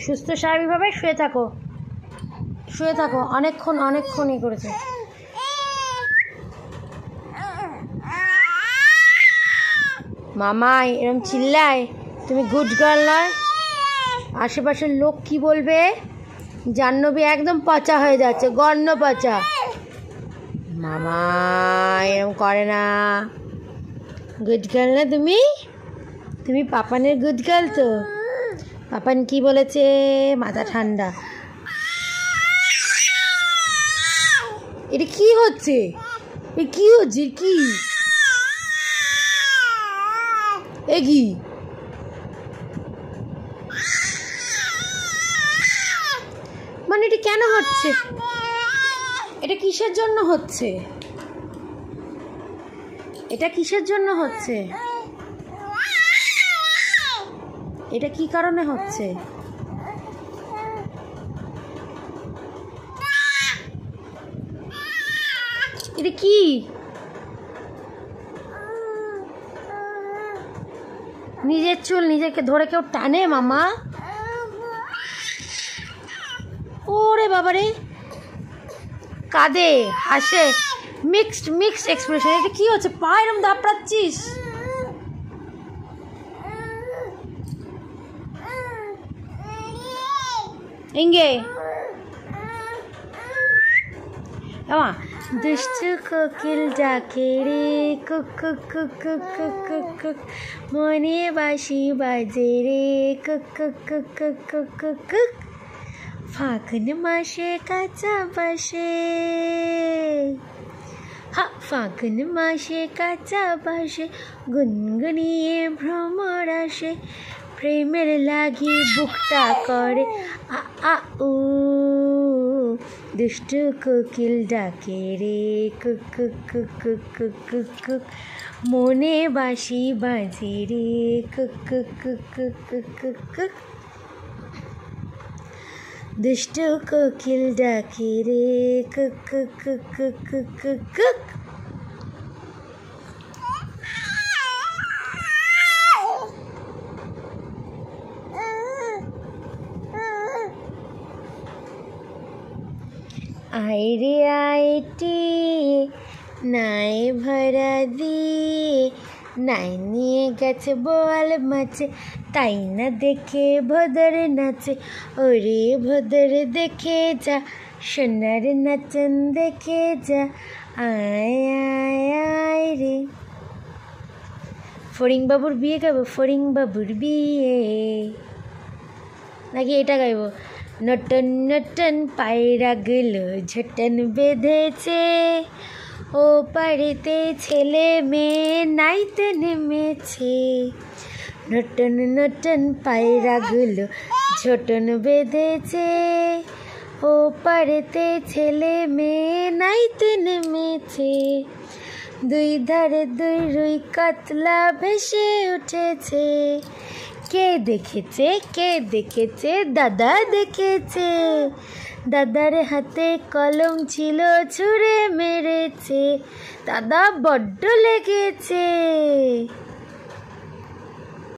সুস্থ স্বাভাবিকভাবে শুয়ে থাকো অনেকক্ষণ করেছে। মামা এরকম চিল্লায়, তুমি গুড গার্ল নয়, আশেপাশের লোক কি বলবে? জাহ্নবী একদম পচা হয়ে যাচ্ছে, গর্ণ পচা। মামা এরকম করে না, গুড গার্ল না তুমি পাপানের গুড গার্ল তো। পাপান কি বলেছে? মাথা ঠান্ডা। এটা কি হচ্ছে? কি মানে এটা কেন হচ্ছে? এটা কিসের জন্য হচ্ছে? এটা কি কারণে হচ্ছে? এটা কি? নিজের চুল নিজেকে ধরে কেউ টানে মামা? ওরে বাবারে, কাঁদে হাসে, মিক্সড এক্সপ্রেশন। এটা কি হচ্ছে? পা এরম দাপড়াচ্ছিস? ইঙ্গে আমা দুষ্টু কোকিল ডাকে রে, cook cook cook cook cook cook cook, মনে বাঁশি বাজে রে, cook cook cook cook cook cook cook, ফাগুন মাসে কাঁচা বাসে, ফাগুন মাসে কাঁচা বাসে, গুনগুনিয়ে ভ্রমর আসে, প্রেমের লাগি বুকটা করে আ আ উ, দুষ্টু কোকিল ডাকে রে, cook cook cook cook cook cook cook, মনে বাঁশি বাজে রে, cook cook cook cook cook cook cook, দুষ্টু কোকিল ডাকে রে, cook cook cook cook cook cook cook. আয় রে আইটি নাই ভরা দিয়ে, নাই নিয়ে গেছে বোয়াল মাছে, তাই না দেখে ভদর নাচে, ওরে ভদর দেখে যা, সোনার নাচন দেখে যা, আয় আয় আয় রে। ফড়িংবাবুর বিয়ে গাইবো, ফড়িংবাবুর বিয়ে, নাকি এটা গাইবো? নটন নটন পায়রাগুলো ঝটন বেঁধেছে, ও পাড়েতে ছেলে মেয়ে নাইতে নেমেছে, নটন নটন পায়রাগুলো ঝটন বেঁধেছে, ও পাড়েতে ছেলে মেয়ে নাইতে নেমেছে, দুই ধারে দুই রুই কাতলা ভেসে উঠেছে, কে দেখেছে? দাদা দেখেছে, দাদার হাতে কলম ছিল ছুঁড়ে মেরেছে, দাদা বড্ড লেগেছে।